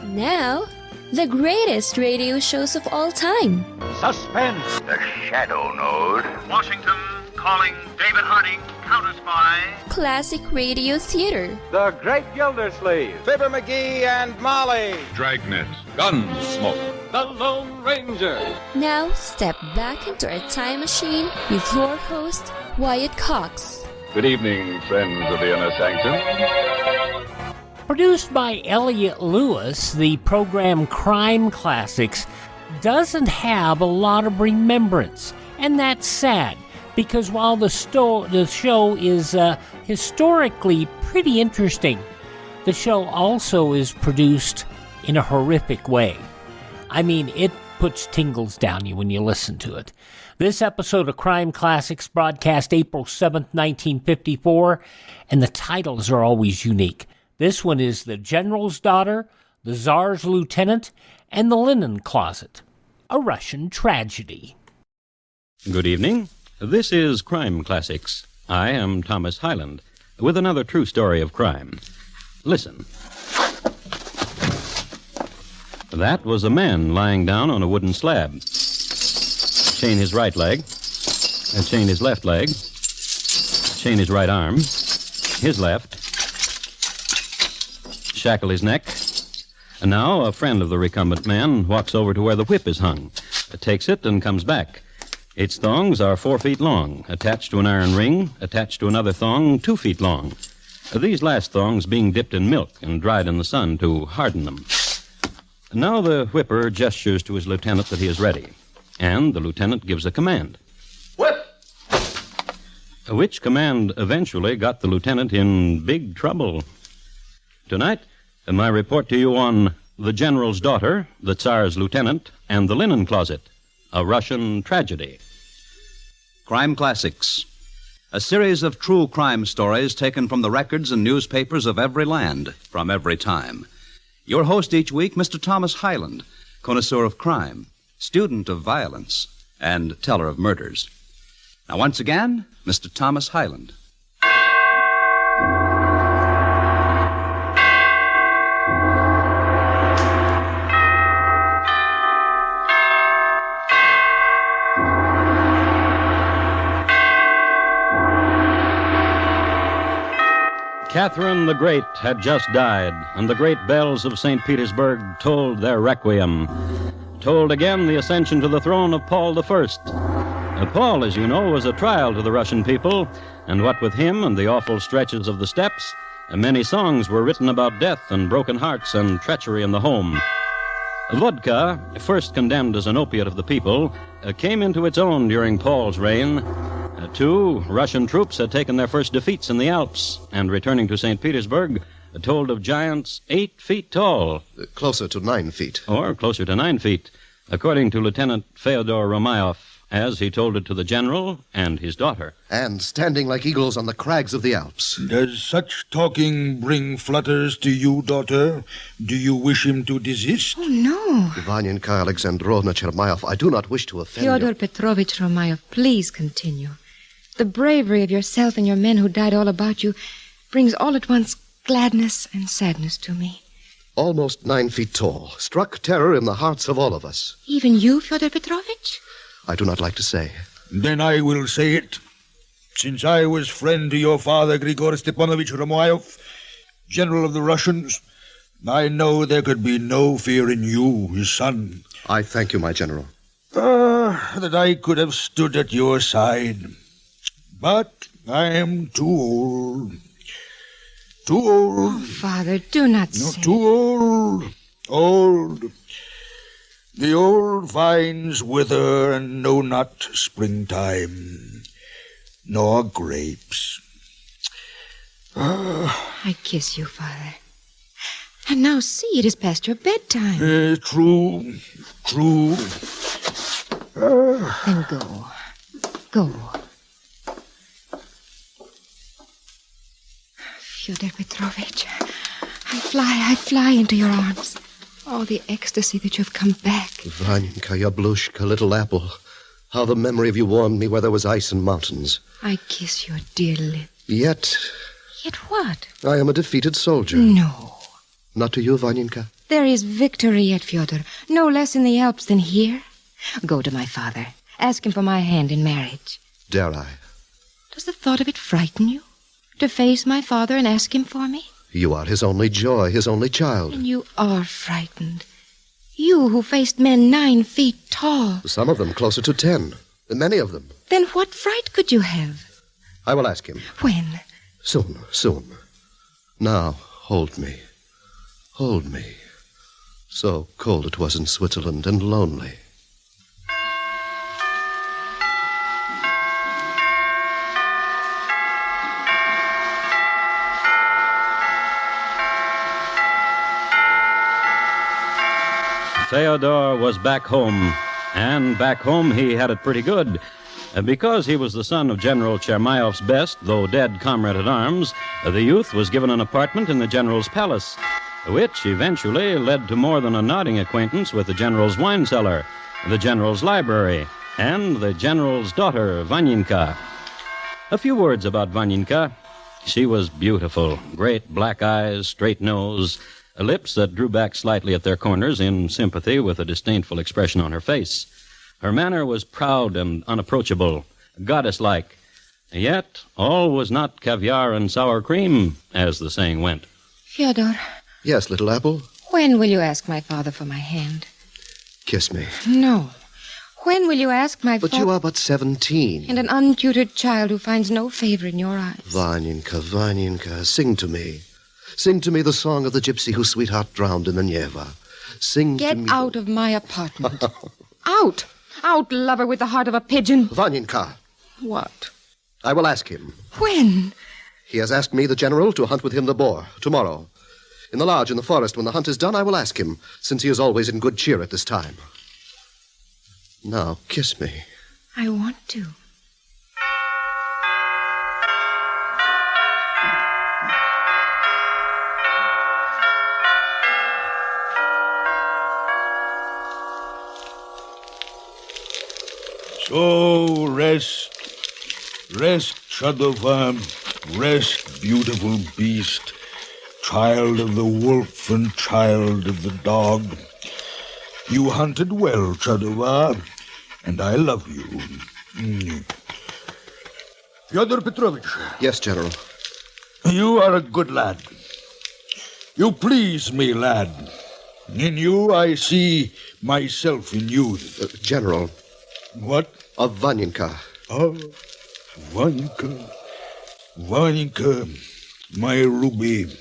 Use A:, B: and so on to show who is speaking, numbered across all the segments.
A: Now, the greatest radio shows of all time.
B: Suspense.
C: The Shadow Node.
D: Washington calling David Harding, Counter-Spy.
A: Classic radio theater.
B: The Great Gildersleeve. Fibber McGee and Molly.
E: Dragnet. Gunsmoke.
B: The Lone Ranger.
A: Now, step back into a time machine with your host, Wyatt Cox.
E: Good evening, friends of the Inner Sanctum.
F: Produced by Elliot Lewis, the program Crime Classics doesn't have a lot of remembrance, and that's sad, because while the show is historically pretty interesting, the show also is produced in a horrific way. I mean, it puts tingles down you when you listen to it. This episode of Crime Classics broadcast April 7th, 1954, and the titles are always unique. This one is The General's Daughter, The Czars' Lieutenant, and The Linen Closet, a Russian tragedy.
G: Good evening. This is Crime Classics. I am Thomas Hyland, with another true story of crime. Listen. That was a man lying down on a wooden slab. Chain his right leg, chain his left leg, chain his right arm, his left, shackle his neck. And now a friend of the recumbent man walks over to where the whip is hung, takes it and comes back. Its thongs are 4 feet long, attached to an iron ring, attached to another thong 2 feet long. These last thongs being dipped in milk and dried in the sun to harden them. Now the whipper gestures to his lieutenant that he is ready, and the lieutenant gives a command.
C: Whip!
G: Which command eventually got the lieutenant in big trouble. Tonight, my report to you on The General's Daughter, The Czars' Lieutenant, and The Linen Closet, a Russian tragedy.
H: Crime Classics, a series of true crime stories taken from the records and newspapers of every land, from every time. Your host each week, Mr. Thomas Hyland, connoisseur of crime, student of violence, and teller of murders. Now, once again, Mr. Thomas Hyland.
G: Catherine the Great had just died, and the great bells of St. Petersburg tolled their requiem. Tolled again the ascension to the throne of Paul I. Paul, as you know, was a trial to the Russian people, and what with him and the awful stretches of the steppes, many songs were written about death and broken hearts and treachery in the home. Vodka, first condemned as an opiate of the people, came into its own during Paul's reign. Too, Russian troops had taken their first defeats in the Alps, and returning to St. Petersburg, told of giants 8 feet tall.
I: Closer to 9 feet.
G: Or closer to 9 feet, according to Lieutenant Fyodor Romayev, as he told it to the general and his daughter.
I: And standing like eagles on the crags of the Alps.
J: Does such talking bring flutters to you, daughter? Do you wish him to desist?
K: Oh, no.
I: Vanyanka Alexandrovna Chermayev, I do not wish to offend
K: Fyodor
I: you.
K: Petrovich Romayev, please continue. The bravery of yourself and your men who died all about you brings all at once gladness and sadness to me.
I: Almost 9 feet tall, struck terror in the hearts of all of us.
K: Even you, Fyodor Petrovich?
I: I do not like to say.
J: Then I will say it. Since I was friend to your father, Grigor Stepanovich Romayev, general of the Russians, I know there could be no fear in you, his son.
I: I thank you, my general.
J: That I could have stood at your side. But I am too old. Too old.
K: Oh, Father, do not say.
J: Too old. Old. The old vines wither and know not springtime, nor grapes.
K: I kiss you, Father. And now see, it is past your bedtime.
J: True.
K: Then go. Go. Fyodor Petrovich, I fly into your arms. Oh, the ecstasy that you've come back.
I: Vanyanka, Yablushka, little apple. How the memory of you warmed me where there was ice and mountains.
K: I kiss your dear lips.
I: Yet
K: Yet what?
I: I am a defeated soldier.
K: No.
I: Not to you, Vanyanka?
K: There is victory yet, Fyodor. No less in the Alps than here. Go to my father. Ask him for my hand in marriage.
I: Dare I?
K: Does the thought of it frighten you? To face my father and ask him for me?
I: You are his only joy, his only child.
K: And you are frightened. You who faced men 9 feet tall.
I: Some of them closer to 10. Many of them.
K: Then what fright could you have?
I: I will ask him.
K: When?
I: Soon, soon. Now, hold me. Hold me. So cold it was in Switzerland and lonely.
G: Theodore was back home, and back home he had it pretty good. Because he was the son of General Chermayov's best, though dead, comrade-at-arms, the youth was given an apartment in the general's palace, which eventually led to more than a nodding acquaintance with the general's wine cellar, the general's library, and the general's daughter, Vanyinka. A few words about Vanyinka. She was beautiful, great black eyes, straight nose, lips that drew back slightly at their corners in sympathy with a disdainful expression on her face. Her manner was proud and unapproachable, goddess-like. Yet all was not caviar and sour cream, as the saying went.
K: Fyodor.
I: Yes, little apple?
K: When will you ask my father for my hand?
I: Kiss me.
K: No. When will you ask my father...
I: But you are but 17.
K: And an untutored child who finds no favor in your eyes.
I: Vanyinka, Vanyinka, sing to me. Sing to me the song of the gypsy whose sweetheart drowned in the Neva. Sing
K: Get
I: to me...
K: Get out of my apartment. Out! Out, lover with the heart of a pigeon.
I: Vanyinka.
K: What?
I: I will ask him.
K: When?
I: He has asked me, the general, to hunt with him the boar, tomorrow. In the lodge in the forest, when the hunt is done, I will ask him, since he is always in good cheer at this time. Now, kiss me.
K: I want to.
J: So rest, Chadova, rest, beautiful beast, child of the wolf and child of the dog. You hunted well, Chadova, and I love you. Fyodor Petrovich.
I: Yes, General.
J: You are a good lad. You please me, lad. In you I see myself in you.
I: General.
J: What?
I: Of Vanyinka.
J: Oh, Vanyinka. Vanyinka, my ruby,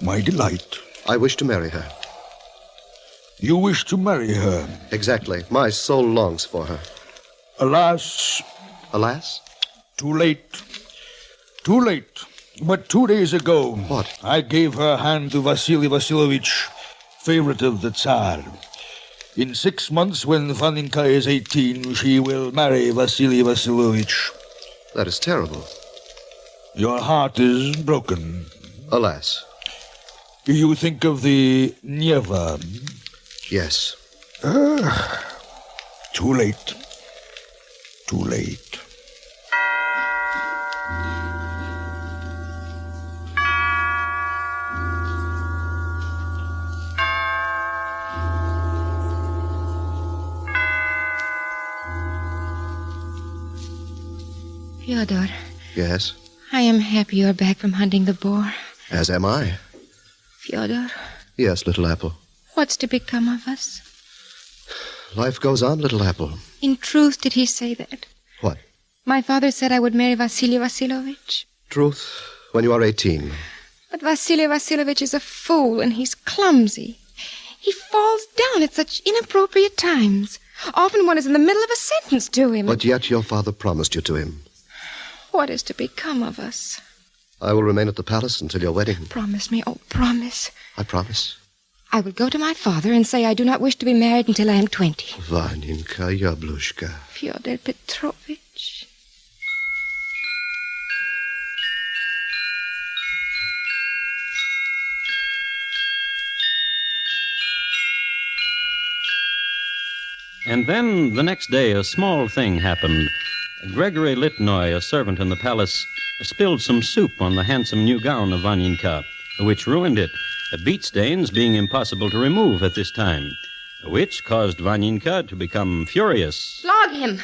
J: my delight.
I: I wish to marry her.
J: You wish to marry her?
I: Exactly. My soul longs for her.
J: Alas.
I: Alas?
J: Too late. Too late. But 2 days ago...
I: What?
J: I gave her hand to Vasily Vasilovich, favorite of the Tsar. In 6 months, when Vanyinka is 18, she will marry Vasily Vasilovich.
I: That is terrible.
J: Your heart is broken.
I: Alas.
J: You think of the Neva?
I: Yes.
J: Too late. Too late.
K: Fyodor.
I: Yes?
K: I am happy you are back from hunting the boar.
I: As am I.
K: Fyodor.
I: Yes, little apple.
K: What's to become of us?
I: Life goes on, little apple.
K: In truth, did he say that?
I: What?
K: My father said I would marry Vasily Vasilovich.
I: Truth, when you are 18.
K: But Vasily Vasilovich is a fool and he's clumsy. He falls down at such inappropriate times. Often one is in the middle of a sentence to him.
I: But yet your father promised you to him.
K: What is to become of us?
I: I will remain at the palace until your wedding.
K: Promise me, oh, promise.
I: I promise.
K: I will go to my father and say I do not wish to be married until I am 20.
I: Vanyinka, Yablushka.
K: Fyodor Petrovich.
G: And then, the next day, a small thing happened. Gregory Litnoy, a servant in the palace, spilled some soup on the handsome new gown of Vanyinka, which ruined it, beet stains being impossible to remove at this time, which caused Vanyinka to become furious.
K: Flog him!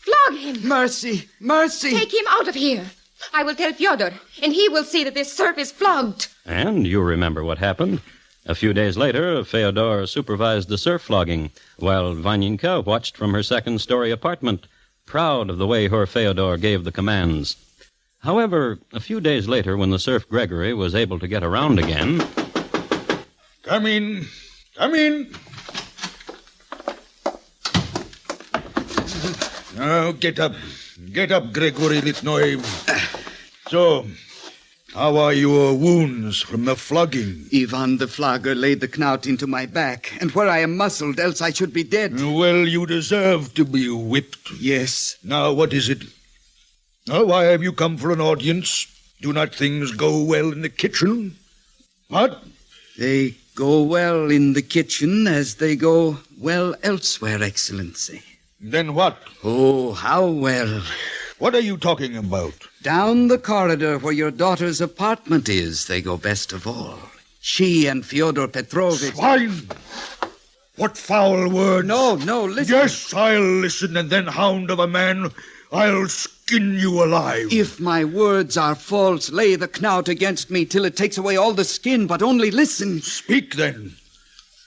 K: Flog him!
L: Mercy! Mercy!
K: Take him out of here! I will tell Fyodor, and he will see that this serf is flogged.
G: And you remember what happened. A few days later, Fyodor supervised the serf flogging, while Vanyinka watched from her second-story apartment, proud of the way her Fyodor gave the commands. However, a few days later, when the serf Gregory was able to get around again...
J: Come in. Come in. Now, get up. Get up, Gregory Litnoy. So, how are your wounds from the flogging?
L: Ivan the flogger laid the knout into my back, and where I am muzzled, else I should be dead.
J: Well, you deserve to be whipped.
L: Yes.
J: Now, what is it? Now, why have you come for an audience? Do not things go well in the kitchen? What?
L: They go well in the kitchen as they go well elsewhere, Excellency.
J: Then what?
L: Oh, how well.
J: What are you talking about?
L: Down the corridor where your daughter's apartment is, they go best of all. She and Fyodor Petrovich...
J: Swine! What foul words?
L: No, listen.
J: Yes, I'll listen, and then, hound of a man, I'll skin you alive.
L: If my words are false, lay the knout against me till it takes away all the skin, but only listen.
J: Speak, then.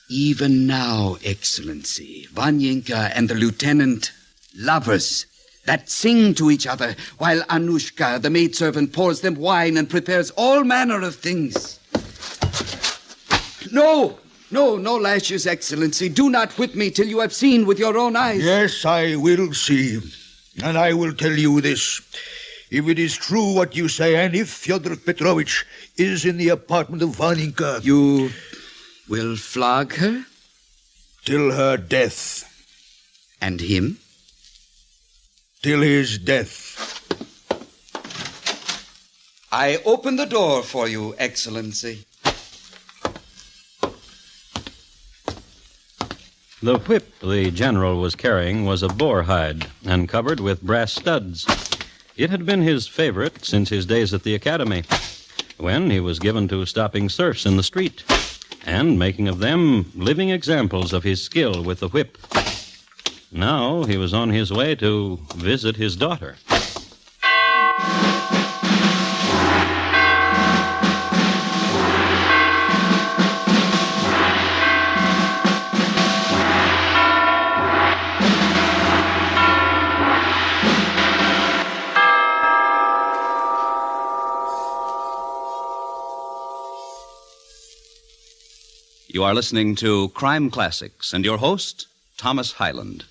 L: Even now, Excellency, Vanyinka and the lieutenant, lovers, that sing to each other, while Anushka, the maidservant, pours them wine and prepares all manner of things. No lashes, Excellency. Do not whip me till you have seen with your own eyes.
J: Yes, I will see. And I will tell you this. If it is true what you say, and if Fyodor Petrovich is in the apartment of Vanyinka...
L: You will flog her?
J: Till her death.
L: And him?
J: Till his death.
L: I open the door for you, Excellency.
G: The whip the general was carrying was of boar hide and covered with brass studs. It had been his favorite since his days at the academy, when he was given to stopping serfs in the street and making of them living examples of his skill with the whip. Now he was on his way to visit his daughter.
H: You are listening to Crime Classics, and your host, Thomas Hyland.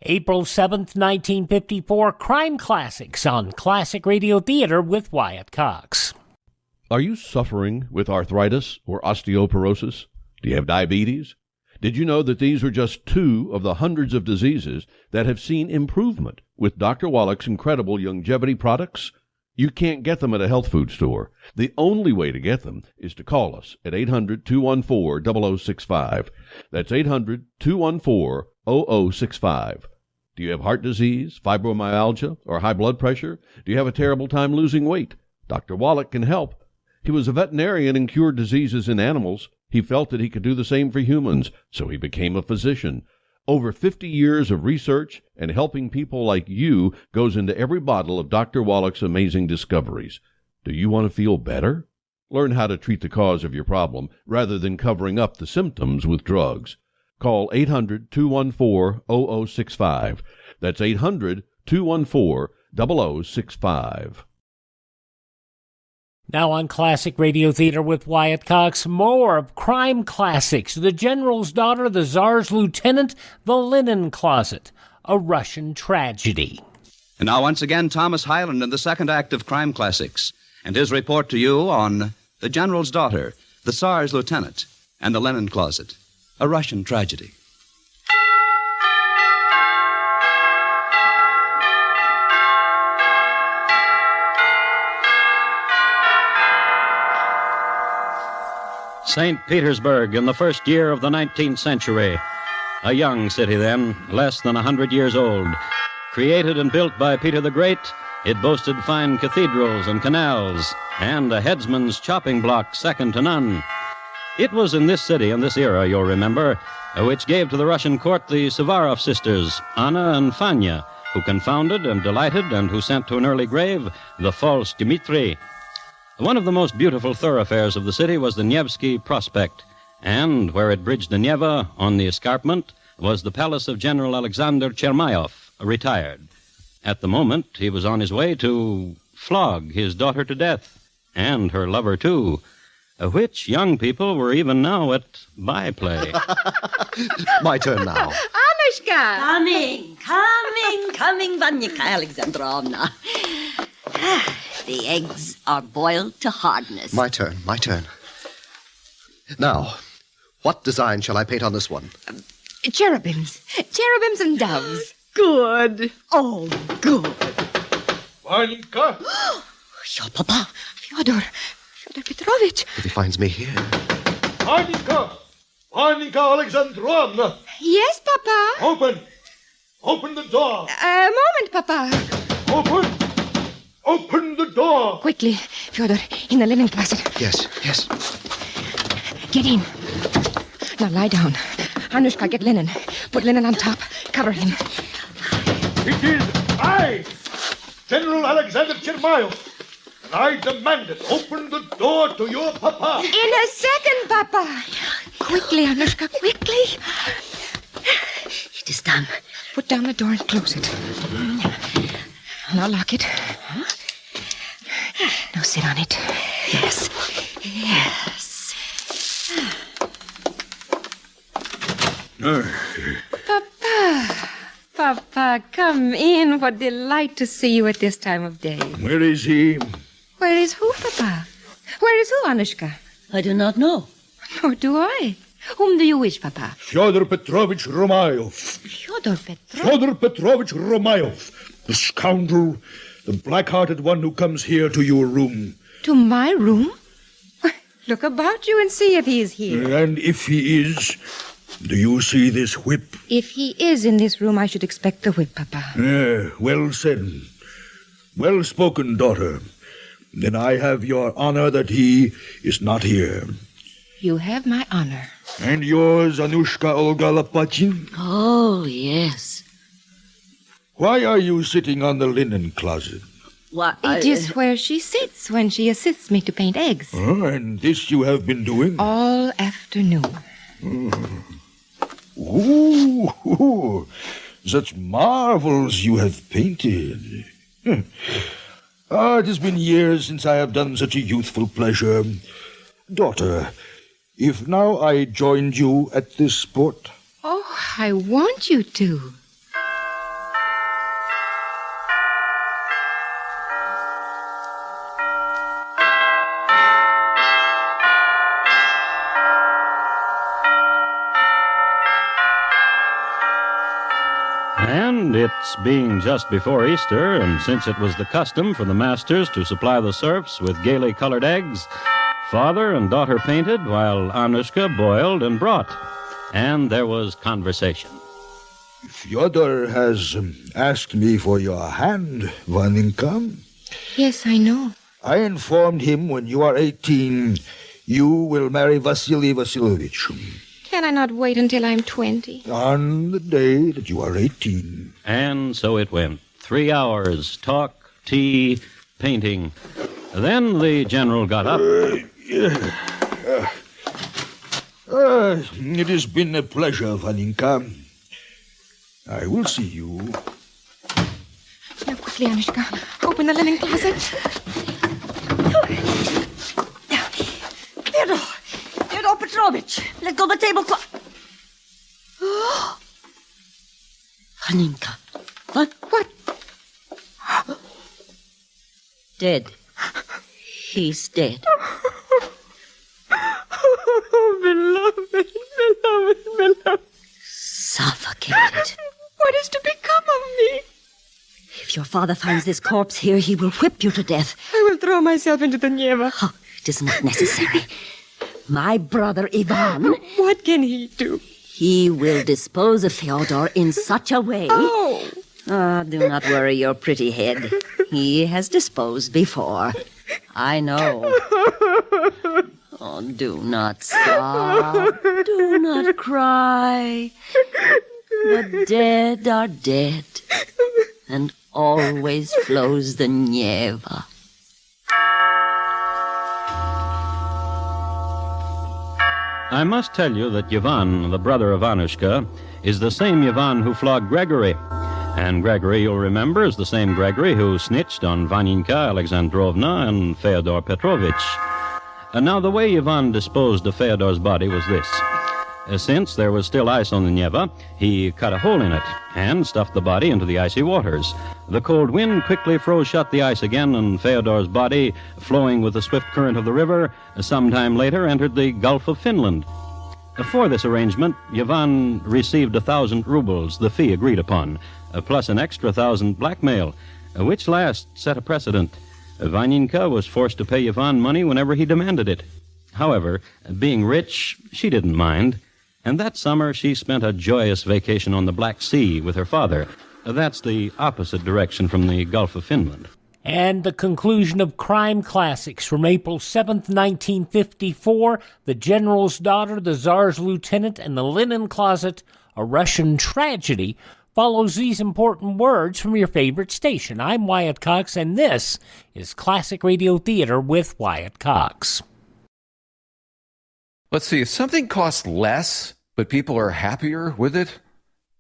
F: April 7th, 1954, Crime Classics on Classic Radio Theater with Wyatt Cox.
M: Are you suffering with arthritis or osteoporosis? Do you have diabetes? Did you know that these are just two of the hundreds of diseases that have seen improvement with Dr. Wallach's incredible longevity products? You can't get them at a health food store. The only way to get them is to call us at 800-214-0065. That's 800-214-0065. Do you have heart disease, fibromyalgia, or high blood pressure? Do you have a terrible time losing weight? Dr. Wallach can help. He was a veterinarian and cured diseases in animals. He felt that he could do the same for humans, so he became a physician. Over 50 years of research and helping people like you goes into every bottle of Dr. Wallach's amazing discoveries. Do you want to feel better? Learn how to treat the cause of your problem rather than covering up the symptoms with drugs. Call 800-214-0065. That's 800-214-0065.
F: Now on Classic Radio Theater with Wyatt Cox, more of Crime Classics, The General's Daughter, The Czars Lieutenant, The Linen Closet, a Russian Tragedy.
H: And now once again, Thomas Hyland in the second act of Crime Classics, and his report to you on The General's Daughter, The Czars Lieutenant, and The Linen Closet, a Russian Tragedy.
G: St. Petersburg in the first year of the 19th century. A young city then, less than 100 years old. Created and built by Peter the Great, it boasted fine cathedrals and canals, and a headsman's chopping block second to none. It was in this city, in this era, you'll remember, which gave to the Russian court the Savarov sisters, Anna and Fanya, who confounded and delighted and who sent to an early grave the false Dmitri. One of the most beautiful thoroughfares of the city was the Nevsky Prospect, and where it bridged the Neva on the escarpment was the palace of General Alexander Chermayov, retired. At the moment, he was on his way to flog his daughter to death, and her lover, too, which young people were even now at byplay.
I: My turn now.
N: Anushka! Coming, Vanyika Alexandrovna. The eggs are boiled to hardness.
I: My turn. Now, what design shall I paint on this one?
K: Cherubims and doves.
N: Good. Oh, good.
J: Vanika?
K: Your papa, Fyodor Petrovich.
I: If he finds me here.
J: Vanika Alexandrovna.
K: Yes, Papa.
J: Open the door.
K: A moment, Papa.
J: Open the door.
K: Quickly, Fyodor, in the linen closet.
I: Yes.
K: Get in. Now lie down. Anushka, get linen. Put linen on top. Cover him.
J: It is I, General Alexander Chermayov. And I demand it. Open the door to your papa.
K: In a second, Papa. Quickly, Anushka, quickly.
N: It is done.
K: Put down the door and close it. Now lock it. Now sit on it.
N: Yes.
K: Papa, come in. What delight to see you at this time of day.
J: Where is he?
K: Where is who, Papa? Where is who, Anushka?
N: I do not know.
K: Nor do I. Whom do you wish, Papa?
J: Fyodor Petrovich Romayov.
K: Fyodor
J: Petrovich Romayov. The scoundrel, the black-hearted one who comes here to your room.
K: To my room? Look about you and see if he is here.
J: And if he is, do you see this whip?
K: If he is in this room, I should expect the whip, Papa.
J: Well said. Well spoken, daughter. Then I have your honor that he is not here.
K: You have my honor.
J: And yours, Anushka Olga Lopatkin?
N: Oh, yes.
J: Why are you sitting on the linen closet?
N: Why,
K: it is where she sits when she assists me to paint eggs.
J: And this you have been doing?
K: All afternoon.
J: Ooh, such marvels you have painted. It has been years since I have done such a youthful pleasure. Daughter, if now I joined you at this sport...
K: Oh, I want you to.
G: And it's being just before Easter, and since it was the custom for the masters to supply the serfs with gaily colored eggs, father and daughter painted while Anushka boiled and brought. And there was conversation.
J: Fyodor has asked me for your hand, Vaninka.
K: Yes, I know.
J: I informed him when you are 18, you will marry Vasily Vasilovich.
K: Can I not wait until I'm 20?
J: On the day that you are 18.
G: And so it went. 3 hours, talk, tea, painting. Then the general got up.
J: It has been a pleasure, Vaninka. I will see you.
K: Now, quickly, Anushka. Open the linen closet.
N: Fyodor Petrovich, let go the tablecloth. Vaninka.
K: What?
N: Dead. He's dead.
K: Oh, beloved.
N: Suffocated.
K: What is to become of me?
N: If your father finds this corpse here, he will whip you to death.
K: I will throw myself into the Neva.
N: Oh, it is not necessary. My brother Ivan...
K: What can he do?
N: He will dispose of Fyodor in such a way...
K: Oh!
N: Do not worry your pretty head. He has disposed before. I know. Oh, do not sob. Do not cry. The dead are dead, and always flows the Neva.
G: I must tell you that Ivan, the brother of Anushka, is the same Ivan who flogged Gregory. And Gregory, you'll remember, is the same Gregory who snitched on Vaninka Alexandrovna and Fyodor Petrovich. And now the way Ivan disposed of Fyodor's body was this. Since there was still ice on the Neva, he cut a hole in it and stuffed the body into the icy waters. The cold wind quickly froze shut the ice again, and Fyodor's body, flowing with the swift current of the river, some time later entered the Gulf of Finland. For this arrangement, Ivan received 1,000 rubles, the fee agreed upon, plus an extra 1,000 blackmail, which last set a precedent. Vaninka was forced to pay Ivan money whenever he demanded it. However, being rich, she didn't mind. And that summer, she spent a joyous vacation on the Black Sea with her father. That's the opposite direction from the Gulf of Finland.
F: And the conclusion of Crime Classics from April 7th, 1954, The General's Daughter, The Czar's Lieutenant, and The Linen Closet, A Russian Tragedy, follows these important words from your favorite station. I'm Wyatt Cox, and this is Classic Radio Theater with Wyatt Cox.
O: Let's see, if something costs less, but people are happier with it,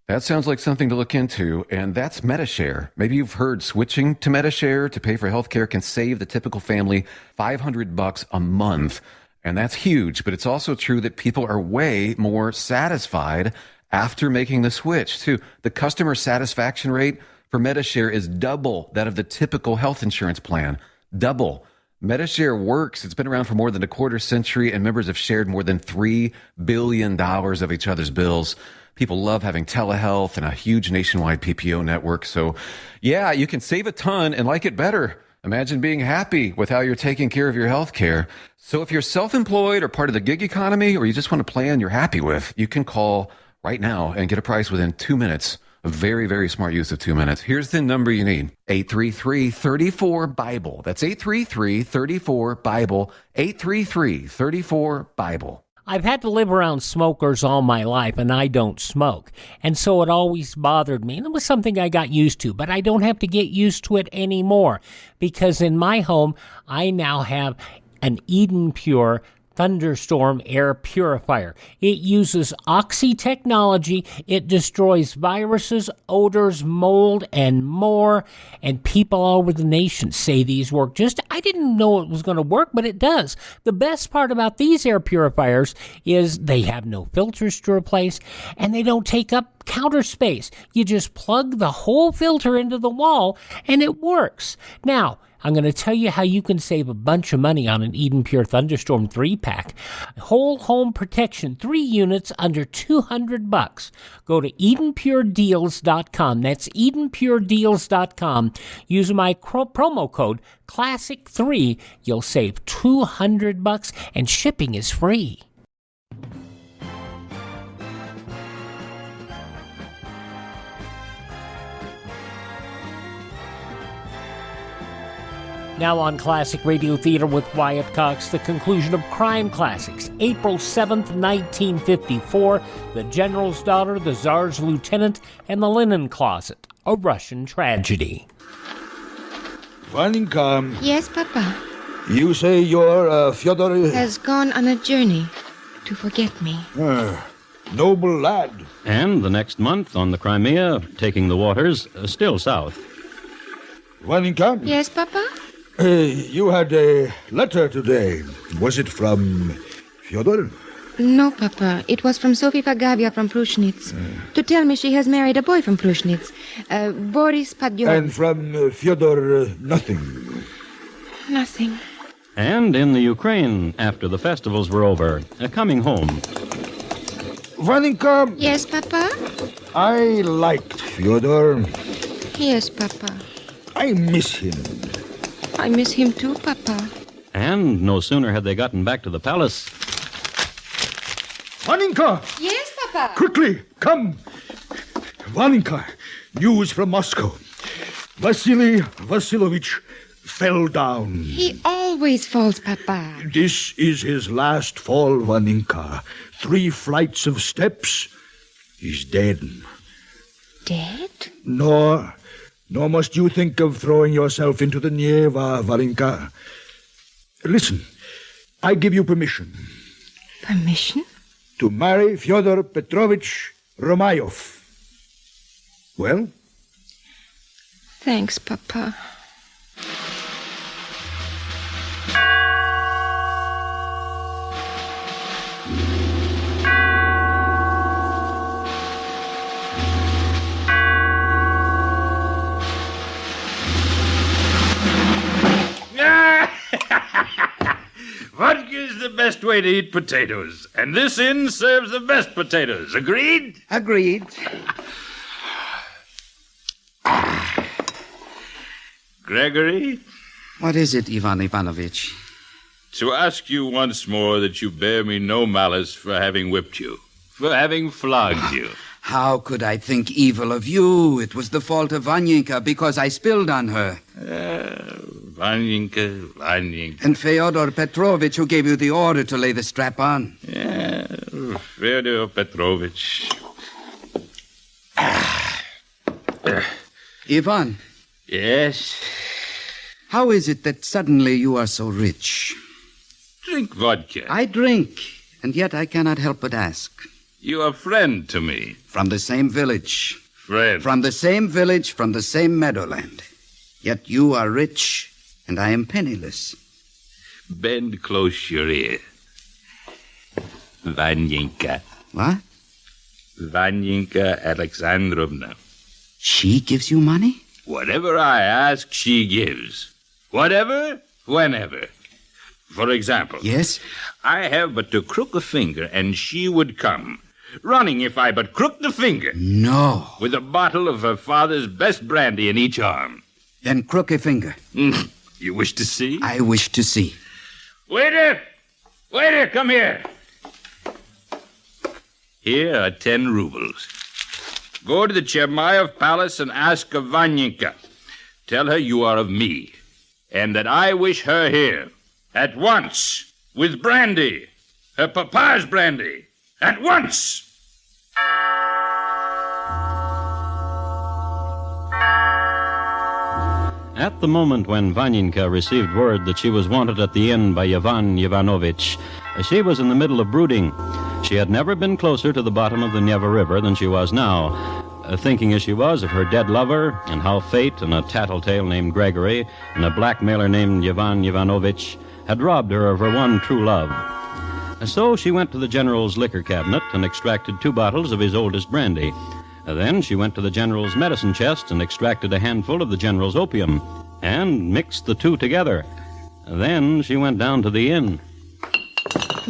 O: that sounds like something to look into, and that's MediShare. Maybe you've heard switching to MediShare to pay for healthcare can save the typical family $500 a month, and that's huge, but it's also true that people are way more satisfied after making the switch, too. The customer satisfaction rate for MediShare is double that of the typical health insurance plan. Double. MediShare works. It's been around for more than a quarter century, and members have shared more than $3 billion of each other's bills. People love having telehealth and a huge nationwide PPO network. So, yeah, you can save a ton and like it better. Imagine being happy with how you're taking care of your health care. So if you're self-employed or part of the gig economy, or you just want a plan you're happy with, you can call right now and get a price within 2 minutes. A very, very smart use of 2 minutes. Here's the number you need. 833-34-BIBLE. That's 833-34-BIBLE. 833-34-BIBLE.
F: I've had to live around smokers all my life, and I don't smoke. And so it always bothered me. And it was something I got used to, but I don't have to get used to it anymore, because in my home, I now have an Eden Pure Thunderstorm air purifier. It uses Oxy technology. It destroys viruses, odors, mold, and more. And people all over the nation say these work. I didn't know it was going to work, but it does. The best part about these air purifiers is they have no filters to replace, and they don't take up counter space. You just plug the whole filter into the wall, and it works. Now, I'm going to tell you how you can save a bunch of money on an Eden Pure Thunderstorm 3-pack. Whole home protection, 3 units under $200. Go to EdenPureDeals.com. That's EdenPureDeals.com. Use my promo code CLASSIC3. You'll save $200, and shipping is free. Now on Classic Radio Theater with Wyatt Cox, the conclusion of Crime Classics, April 7th, 1954, The General's Daughter, The Czar's Lieutenant, and The Linen Closet, A Russian Tragedy.
J: Vaninka.
K: Yes, Papa.
J: You say your Fyodor
K: has gone on a journey to forget me.
J: Noble lad.
G: And the next month, on the Crimea, taking the waters, still south.
J: Vaninka?
K: Yes, Papa?
J: You had a letter today. Was it from Fyodor?
K: No, Papa. It was from Sophie Pagavia from Prushnitz. To tell me she has married a boy from Prushnitz. Boris Padyov.
J: And from Fyodor, nothing?
K: Nothing.
G: And in the Ukraine, after the festivals were over, coming home.
J: Vaninka?
K: Yes, Papa?
J: I liked Fyodor.
K: Yes, Papa.
J: I miss him.
K: I miss him too, Papa.
G: And no sooner had they gotten back to the palace.
J: Vaninka!
K: Yes, Papa?
J: Quickly, come! Vaninka, news from Moscow. Vasily Vasilovich fell down.
K: He always always falls, Papa.
J: This is his last fall, Vaninka. 3 flights of steps. He's dead.
K: Dead?
J: Nor must you think of throwing yourself into the Neva, Varinka. Listen, I give you permission.
K: Permission?
J: To marry Fyodor Petrovich Romayov. Well?
K: Thanks, Papa.
B: Vodka is the best way to eat potatoes, and this inn serves the best potatoes. Agreed?
L: Agreed.
B: Gregory?
L: What is it, Ivan Ivanovich?
B: To ask you once more that you bear me no malice for having whipped you, for having flogged you.
L: How could I think evil of you? It was the fault of Vanyinka because I spilled on her.
B: Vanyinka.
L: And Fyodor Petrovich who gave you the order to lay the strap on.
B: Yeah, Fyodor Petrovich.
L: Ivan.
B: Yes?
L: How is it that suddenly you are so rich?
B: Drink vodka.
L: I drink, and yet I cannot help but ask.
B: You are a friend to me.
L: From the same village.
B: Friend.
L: From the same village, from the same meadowland. Yet you are rich, and I am penniless.
B: Bend close your ear. Vanyinka.
L: What?
B: Vanyinka Alexandrovna.
L: She gives you money?
B: Whatever I ask, she gives. Whatever, whenever. For example.
L: Yes?
B: I have but to crook a finger, and she would come. Running if I but crook the finger.
L: No.
B: With a bottle of her father's best brandy in each arm.
L: Then crook a finger.
B: You wish to see?
L: I wish to see.
B: Waiter! Waiter, come here. Here are 10 rubles. Go to the Chermayev Palace and ask of Vanyinka. Tell her you are of me, and that I wish her here. At once. With brandy. Her papa's brandy. At once!
G: At the moment when Vanyinka received word that she was wanted at the inn by Ivan Ivanovich, she was in the middle of brooding. She had never been closer to the bottom of the Neva River than she was now, thinking as she was of her dead lover and how fate and a tattletale named Gregory and a blackmailer named Ivan Ivanovich had robbed her of her one true love. So she went to the general's liquor cabinet and extracted 2 bottles of his oldest brandy. Then she went to the general's medicine chest and extracted a handful of the general's opium and mixed the 2 together. Then she went down to the inn.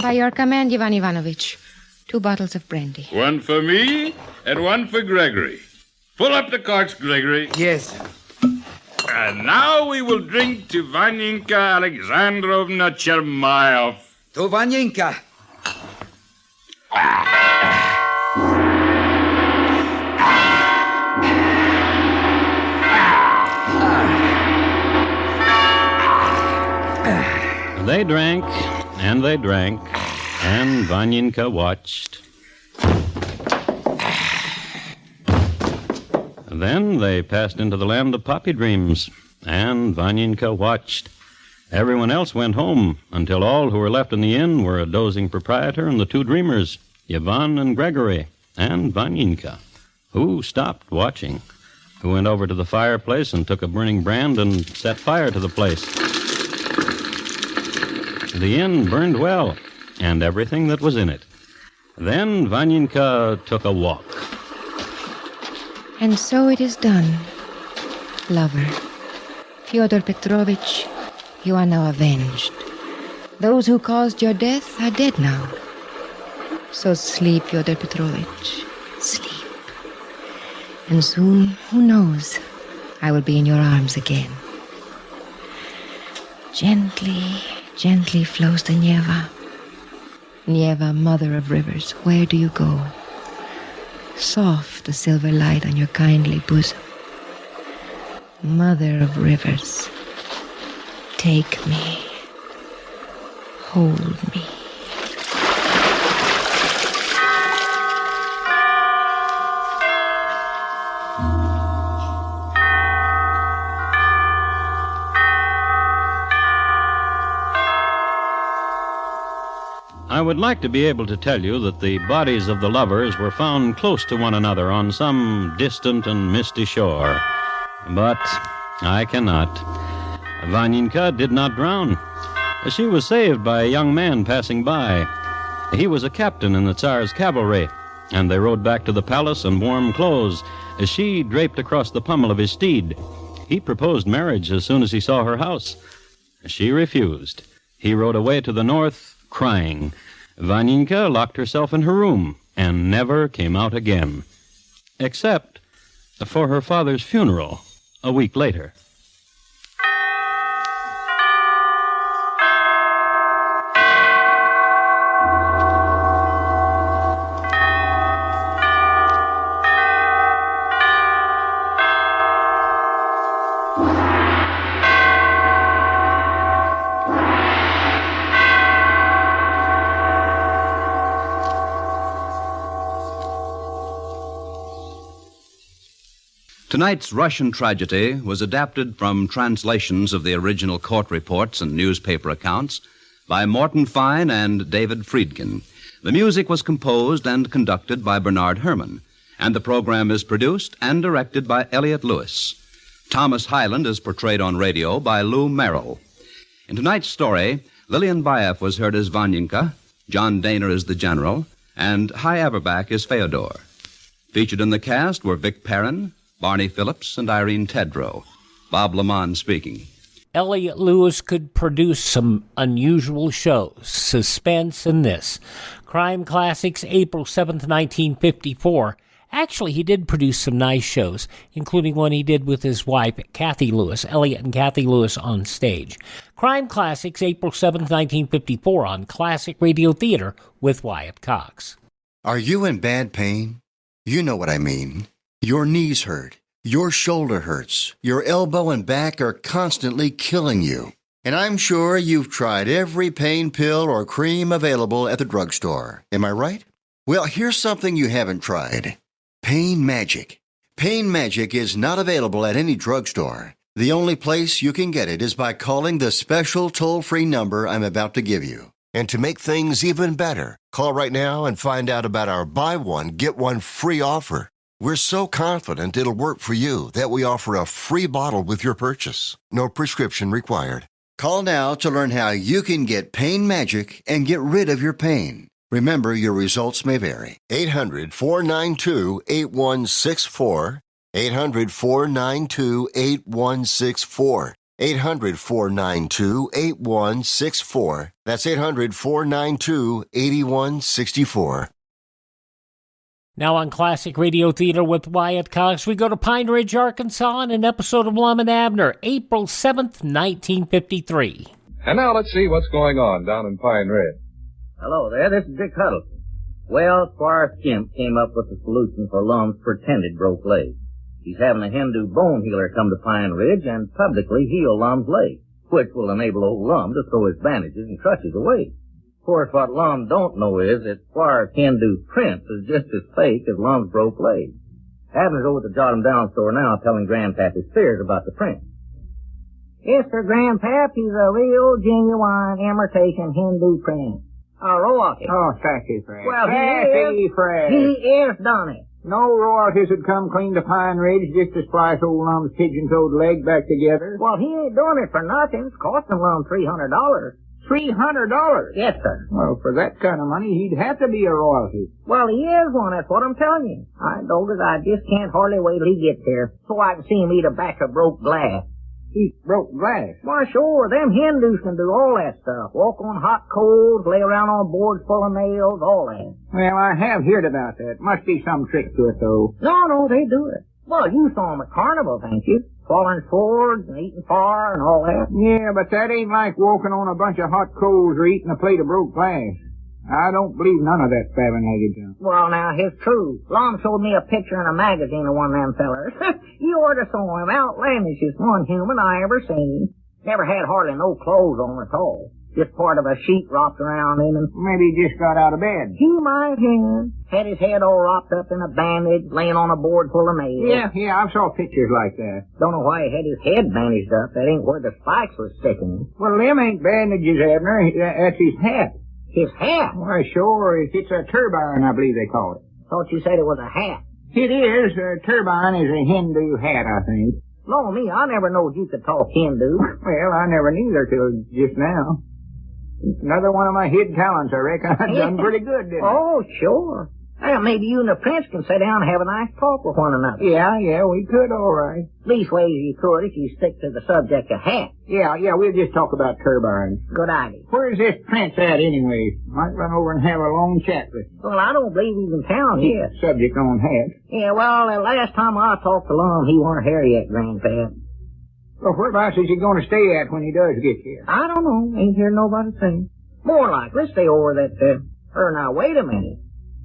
K: By your command, Ivan Ivanovich, 2 bottles of brandy.
B: 1 for me and 1 for Gregory. Pull up the corks, Gregory.
L: Yes.
B: And now we will drink to Vanyinka Alexandrovna Chermayev.
L: To Vanyinka.
G: They drank, and they drank, and Vanyinka watched. Then they passed into the land of poppy dreams, and Vanyinka watched. Everyone else went home, until all who were left in the inn were a dozing proprietor and the 2 dreamers, Ivan and Gregory, and Vanyinka, who stopped watching, who went over to the fireplace and took a burning brand and set fire to the place. The inn burned well, and everything that was in it. Then Vanyinka took a walk.
K: And so it is done, lover. Fyodor Petrovich, you are now avenged. Those who caused your death are dead now. So sleep, Fyodor Petrovich, sleep. And soon, who knows, I will be in your arms again. Gently, gently flows the Neva. Neva, mother of rivers, where do you go? Soft the silver light on your kindly bosom. Mother of rivers, take me, hold me.
G: I would like to be able to tell you that the bodies of the lovers were found close to one another on some distant and misty shore. But I cannot. Vanyinka did not drown. She was saved by a young man passing by. He was a captain in the Czars' cavalry, and they rode back to the palace in warm clothes, as she draped across the pommel of his steed. He proposed marriage as soon as he saw her house. She refused. He rode away to the north, crying. Vanyinka locked herself in her room and never came out again, except for her father's funeral a week later.
H: Tonight's Russian tragedy was adapted from translations of the original court reports and newspaper accounts by Morton Fine and David Friedkin. The music was composed and conducted by Bernard Herrmann, and the program is produced and directed by Elliott Lewis. Thomas Hyland is portrayed on radio by Lou Merrill. In tonight's story, Lillian Baeff was heard as Vanyinka, John Daner as the General, and Hy Averback as Feodor. Featured in the cast were Vic Perrin, Barney Phillips, and Irene Tedrow. Bob Lamont speaking.
F: Elliott Lewis could produce some unusual shows. Suspense and this. Crime Classics, April 7th, 1954. Actually, he did produce some nice shows, including one he did with his wife, Kathy Lewis, Elliott and Kathy Lewis on stage. Crime Classics, April 7th, 1954 on Classic Radio Theater with Wyatt Cox.
P: Are you in bad pain? You know what I mean. Your knees hurt, your shoulder hurts, your elbow and back are constantly killing you. And I'm sure you've tried every pain pill or cream available at the drugstore. Am I right? Well, here's something you haven't tried. Pain Magic. Pain Magic is not available at any drugstore. The only place you can get it is by calling the special toll-free number I'm about to give you. And to make things even better, call right now and find out about our buy one, get one free offer. We're so confident it'll work for you that we offer a free bottle with your purchase. No prescription required. Call now to learn how you can get Pain Magic and get rid of your pain. Remember, your results may vary. 800-492-8164. 800-492-8164. 800-492-8164. That's 800-492-8164.
F: Now on Classic Radio Theater with Wyatt Cox, we go to Pine Ridge, Arkansas, in an episode of Lum-n-Abner, April 7th, 1953.
Q: And now let's see what's going on down in Pine Ridge.
R: Hello there, this is Dick Huddleston. Well, Squire Skimp came up with a solution for Lum's pretended broke leg. He's having a Hindu bone healer come to Pine Ridge and publicly heal Lum's leg, which will enable old Lum to throw his bandages and crutches away. Of course, what Lum don't know is that Squire Hindu's prince is just as fake as Lum's broke leg. Abner's over at the Jot 'em Down store now telling Grandpap his fears about the prince.
S: Yes, sir, Grandpap, he's a real, genuine imitation Hindu prince.
R: Royalty.
S: Oh, sassy Fred.
R: Well,
S: Sassy Fred.
R: He is, Donnie.
S: No royalties would come clean to Pine Ridge just to splice old Lum's pigeon-toed leg back together.
R: Well, he ain't doing it for nothing. It's costing Lum $300.
S: $300?
R: Yes, sir.
S: Well, for that kind of money, he'd have to be a royalty.
R: Well, he is one, that's what I'm telling you. I told us I just can't hardly wait till he gets here so I can see him eat a batch of broke glass.
S: Eat broke glass?
R: Why, sure, them Hindus can do all that stuff. Walk on hot coals, lay around on boards full of nails, all that.
S: Well, I have heard about that. Must be some trick to it, though.
R: No, they do it. Well, you saw 'em at carnivals, ain't you? Falling swords and eating fire and all that.
S: Yeah, but that ain't like walking on a bunch of hot coals or eating a plate of broke glass. I don't believe none of that fabbing-legged junk.
R: Well, now, it's true. Lum showed me a picture in a magazine of one of them fellers. You oughta saw him. Outlandishest one human I ever seen. Never had hardly no clothes on at all. Just part of a sheet wrapped around him, and
S: Maybe he just got out of bed.
R: he might have had his head all wrapped up in a bandage, laying on a board full of nails.
S: Yeah, I saw pictures like that.
R: Don't know why he had his head bandaged up. That ain't where the spikes was sticking.
S: Well, them ain't bandages, Abner. That's his hat.
R: His hat?
S: Why, sure, it's a turbine, I believe they call it.
R: Thought you said it was a hat.
S: It is. A turbine is a Hindu hat, I think.
R: Lord me, I never knowed you could talk Hindu.
S: Well, I never neither till just now. Another one of my hidden talents, I reckon. I done pretty good, didn't I?
R: Oh, sure. Well, maybe you and the prince can sit down and have a nice talk with one another.
S: Yeah, we could, all right.
R: Leastways you could if you stick to the subject of hats.
S: Yeah, we'll just talk about turbines.
R: Good idea.
S: Where's this prince at, anyway? Might run over and have a long chat with him.
R: Well, I don't believe he's in town yet.
S: Subject on hats.
R: Yeah, well, the last time I talked to Lum, he weren't here yet, Grandpap.
S: Well, whereabouts is he going to stay at when he does get here?
R: I don't know. Ain't hear nobody say. More like, let's stay over that, now, wait a minute.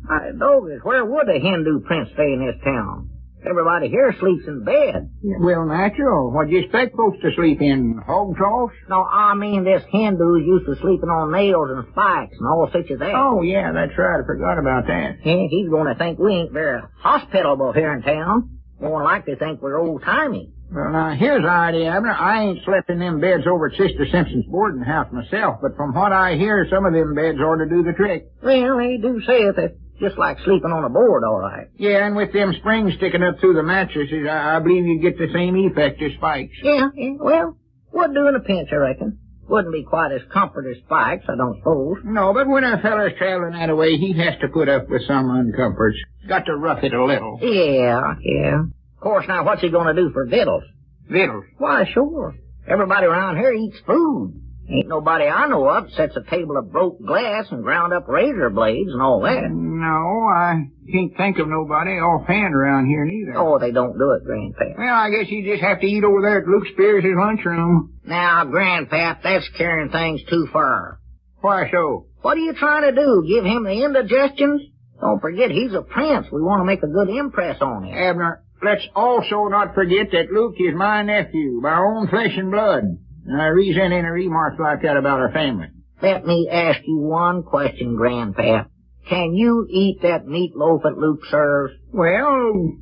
R: Doggers, where would a Hindu prince stay in this town? Everybody here sleeps in bed.
S: Well, natural. What do you expect folks to sleep in? Hog troughs?
R: No, I mean this Hindu's used to sleeping on nails and spikes and all such of that.
S: Oh, yeah, that's right. I forgot about that.
R: Yeah, he's going to think we ain't very hospitable here in town. More likely think we're old-timey.
S: Well, now, here's the idea, Abner. I ain't slept in them beds over at Sister Simpson's boarding house myself, but from what I hear, some of them beds ought to do the trick.
R: Well, they do say it. It's just like sleeping on a board, all right.
S: Yeah, and with them springs sticking up through the mattresses, I believe you get the same effect as spikes.
R: Yeah, well, would do in a pinch, I reckon. Wouldn't be quite as comfort as spikes, I don't suppose.
S: No, but when a feller's traveling that way, he has to put up with some uncomforts. Got to rough it a little.
R: Yeah. Of course, now, what's he gonna do for victuals?
S: Victuals?
R: Why, sure. Everybody around here eats food. Ain't nobody I know of sets a table of broke glass and ground up razor blades and all that.
S: No, I can't think of nobody offhand around here neither.
R: Oh, they don't do it, Grandpap.
S: Well, I guess you just have to eat over there at Luke Spears' lunchroom.
R: Now, Grandpap, that's carrying things too far.
S: Why so?
R: What are you trying to do, give him the indigestions? Don't forget, he's a prince. We want to make a good impress on him.
S: Abner, let's also not forget that Luke is my nephew, by our own flesh and blood. And I resent any remarks like that about our family.
R: Let me ask you one question, Grandpap. Can you eat that meatloaf that Luke serves?
S: Well,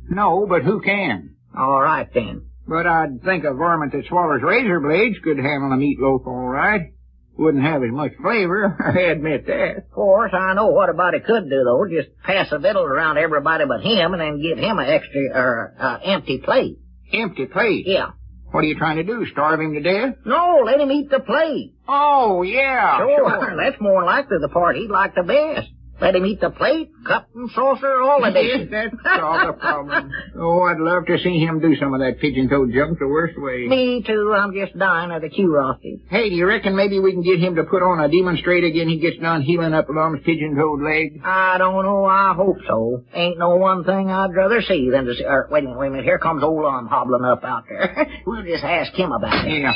S: no, but who can?
R: All right, then.
S: But I'd think a varmint that swallows razor blades could handle a meatloaf all right. Wouldn't have as much flavor, I admit that.
R: Of course, I know what a body could do, though. Just pass a victuals around everybody but him and then give him an empty plate.
S: Empty plate?
R: Yeah.
S: What are you trying to do, starve him to death?
R: No, let him eat the plate.
S: Oh, yeah.
R: Sure. That's more likely the part he'd like the best. Let him eat the plate, cup and saucer, all of
S: Yes, that's all the problem. Oh, I'd love to see him do some of that pigeon-toed junk the worst way.
R: Me too. I'm just dying of the curiosity.
S: Hey, do you reckon maybe we can get him to put on a demonstrate again he gets done healing up Lum's pigeon-toed leg?
R: I don't know. I hope so. Ain't no one thing I'd rather see than to see... wait a minute. Here comes old Lum hobbling up out there. We'll just ask him about it.
S: Yeah.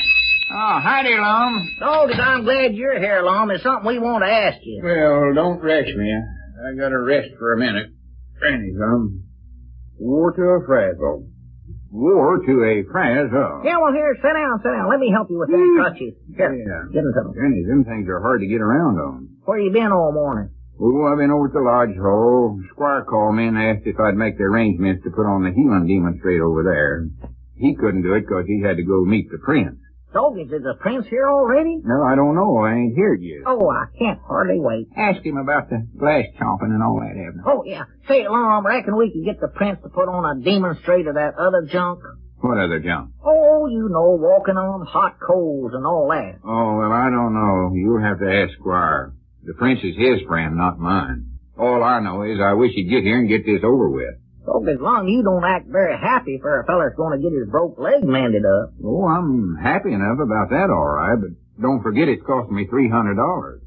S: Oh, howdy, Lum.
R: Doggos, I'm glad you're here, Lum. It's something we want to ask you.
S: Well, don't rush me. I gotta rest for a minute. Granny, Lum. War to a frazzle. War to a frazzle.
R: Yeah, well, here, sit down. Let me help you with them crutches. Here, get into them.
S: Granny, them things are hard to get around on.
R: Where you been all morning?
S: Oh, I've been over at the lodge hall. Squire called me and asked if I'd make the arrangements to put on the healing demonstrate over there. He couldn't do it 'cause he had to go meet the prince.
R: Doggos, is the prince here already?
S: No, I don't know. I ain't here yet.
R: Oh, I can't hardly wait.
S: Ask him about the glass chomping and all that, Abner.
R: Oh, yeah. Say, Lum, reckon we could get the prince to put on a demonstrate of that other junk?
S: What other junk?
R: Oh, you know, walking on hot coals and all that.
S: Oh, well, I don't know. You'll have to ask Squire. The prince is his friend, not mine. All I know is I wish he'd get here and get this over with.
R: Doggos, Lum, you don't act very happy for a feller's going to get his broke leg mended up.
S: Oh, I'm happy enough about that, all right, but don't forget it's cost me $300.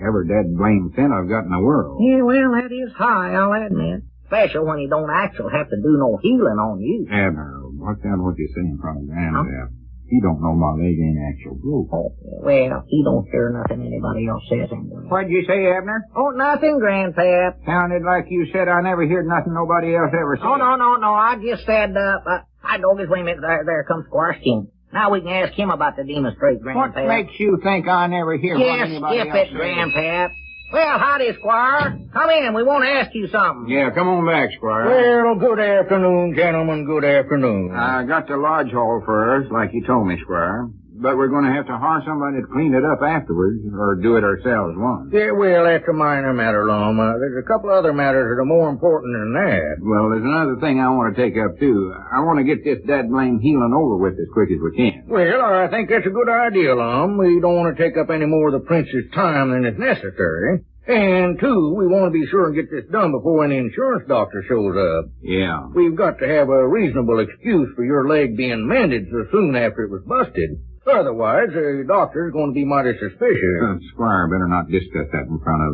S: Every dead blame cent I've got in the world.
R: Yeah, well, that is high, I'll admit. Especially when he don't actually have to do no healing on you.
S: Abner, watch out what you say in front of Granddad. He don't know my leg ain't actual broke.
R: Oh, well, he don't hear nothing anybody else says anyway.
S: What'd you say, Abner?
R: Oh, nothing, Grandpap.
S: Sounded like you said I never heard nothing nobody else ever said.
R: Oh, no. I just said, Doggos, wait a minute. There comes Squire Skin. Now we can ask him about the demonstrate, Grandpap.
S: What makes you think I never hear what
R: Yes,
S: anybody
R: skip
S: else
R: it,
S: says?
R: Grandpap. Well, howdy, Squire. Come in. We want to ask you something.
S: Yeah, come on back, Squire.
R: Well, good afternoon, gentlemen. Good afternoon.
S: I got the lodge hall for us, like you told me, Squire. But we're going to have to hire somebody to clean it up afterwards, or do it ourselves once.
R: Yeah, well, that's a minor matter, Lum. There's a couple other matters that are more important than that.
S: Well, there's another thing I want to take up, too. I want to get this dead blame healing over with as quick as we can.
R: Well, I think that's a good idea, Lum. We don't want to take up any more of the prince's time than is necessary. And, two, we want to be sure and get this done before any insurance doctor shows up.
S: Yeah.
R: We've got to have a reasonable excuse for your leg being mended so soon after it was busted. Otherwise, the doctor's going to be mighty suspicious.
S: Squire, better not discuss that in front of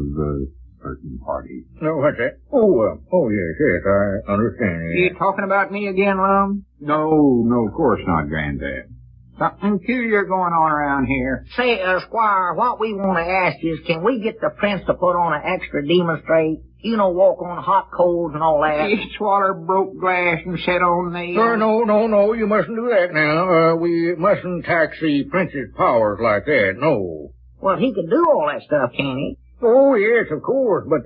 S: certain parties.
R: No, what's that? Yes, I understand.
S: You talking about me again, Lum? No, of course not, Granddad. Something peculiar going on around here.
R: Say, Squire, what we want to ask is, can we get the prince to put on an extra demonstrate? You know, walk on hot coals and all that.
S: Swaller broke glass and set on nails.
R: No, you mustn't do that now. We mustn't tax the prince's powers like that, no. Well, he can do all that stuff, can he? Oh, yes, of course, but,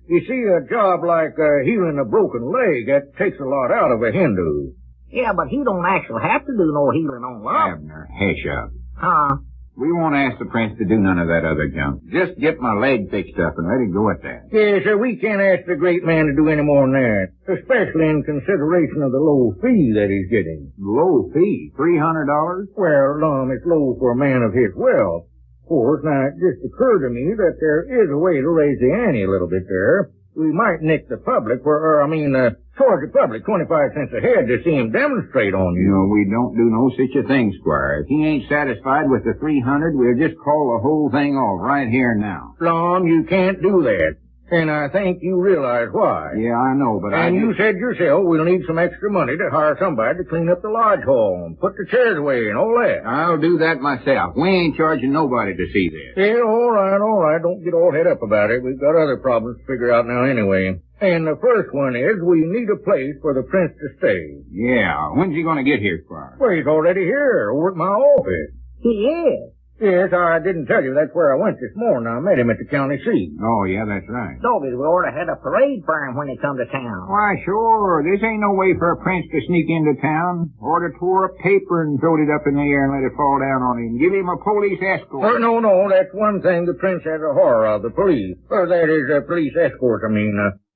R: you see, a job like healing a broken leg, that takes a lot out of a Hindu. Yeah, but he don't actually have to do no healing on love.
S: Abner, hush up.
R: Huh?
S: We won't ask the prince to do none of that other junk. Just get my leg fixed up and let it go at that.
R: Yes, sir, we can't ask the great man to do any more than that, especially in consideration of the low fee that he's getting.
S: Low fee? $300?
R: Well, Lum, it's low for a man of his wealth. Of course, now, it just occurred to me that there is a way to raise the ante a little bit there. We might nick the public charge the public 25 cents a head to see him demonstrate on you.
S: No, we don't do no such a thing, Squire. If he ain't satisfied with the 300, we'll just call the whole thing off right here and now.
R: Lum, you can't do that. And I think you realize why.
S: Yeah, I know, but
R: you said yourself we'll need some extra money to hire somebody to clean up the lodge hall and put the chairs away and all that.
S: I'll do that myself. We ain't charging nobody to see this.
R: Yeah, all right. Don't get all head up about it. We've got other problems to figure out now anyway. And the first one is we need a place for the prince to stay.
S: Yeah, when's he going to get here, Squire?
R: Well, he's already here, over at my office. He is? Yes, I didn't tell you. That's where I went this morning. I met him at the county seat.
S: Oh, yeah, that's right.
R: Doggies, we ought to have a parade for him when he come to town.
S: Why, sure. This ain't no way for a prince to sneak into town. Ought to tore up paper and throwed it up in the air and let it fall down on him. Give him a police escort.
R: No, that's one thing the prince has a horror of, the police. That is, police escort,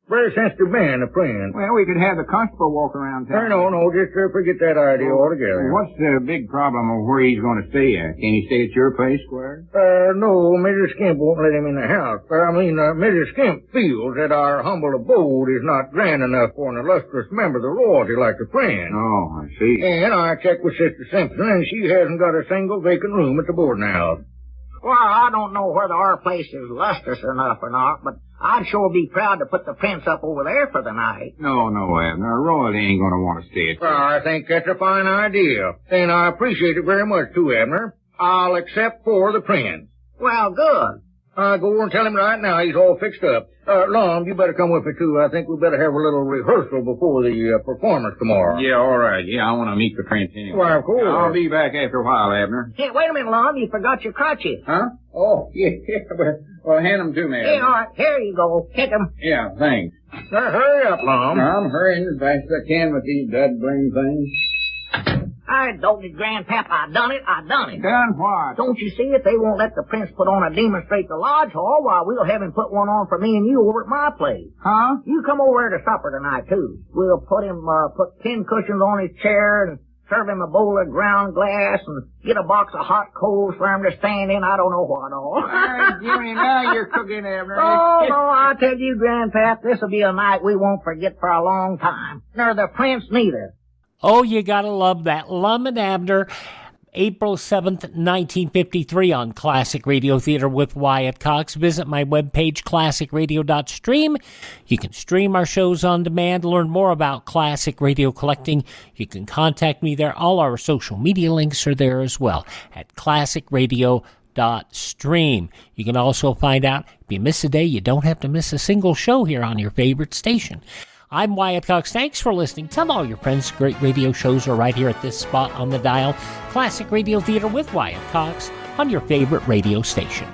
R: Very sensitive man, the prince.
S: Well, we could have the constable walk around town.
R: No, just forget that idea altogether.
S: What's the big problem of where he's going to stay at? Can he stay at your place, Squire?
R: No, Mrs. Skimp won't let him in the house. Mrs. Skimp feels that our humble abode is not grand enough for an illustrious member of the royalty like the prince.
S: Oh, I see.
R: And I checked with Sister Simpson, and she hasn't got a single vacant room at the boarding house. Well, I don't know whether our place is lustrous enough or not, but I'd sure be proud to put the prince up over there for the night.
S: No, Abner. Royalty ain't going to want to stay at
R: Well, I think that's a fine idea. And I appreciate it very much, too, Abner. I'll accept for the prince. Well, good. I'll go over and tell him right now he's all fixed up. Lum, you better come with me, too. I think we better have a little rehearsal before the performance tomorrow.
S: Yeah, all right. Yeah, I want to meet the prince anyway.
R: Why, of course.
S: I'll be back after a while, Abner.
R: Hey, wait a minute, Lum. You forgot your crutches.
S: Huh? Oh, yeah. Well, hand them to me, Abner.
R: Yeah, all right. Here you go. Kick 'em.
S: Yeah, thanks.
R: Hurry up, Lum.
S: I'm hurrying as fast as I can with these dud blame things.
R: I told you, Grandpap, I done it.
S: Done what?
R: Don't you see it? They won't let the prince put on a demonstrate the lodge hall while we'll have him put one on for me and you over at my place.
S: Huh?
R: You come over there to supper tonight, too. We'll put pin cushions on his chair and serve him a bowl of ground glass and get a box of hot coals for him to stand in. I don't know what all.
S: Jimmy, now you're cooking, Abner.
R: Oh, no, I tell you, Grandpap, this'll be a night we won't forget for a long time. Nor the prince neither.
F: Oh, you gotta love that. Lum-n-Abner, April 7th, 1953 on Classic Radio Theater with Wyatt Cox. Visit my webpage, classicradio.stream. You can stream our shows on demand, learn more about classic radio collecting. You can contact me there. All our social media links are there as well at classicradio.stream. You can also find out if you miss a day, you don't have to miss a single show here on your favorite station. I'm Wyatt Cox. Thanks for listening. Tell all your friends great radio shows are right here at this spot on the dial. Classic Radio Theater with Wyatt Cox on your favorite radio station.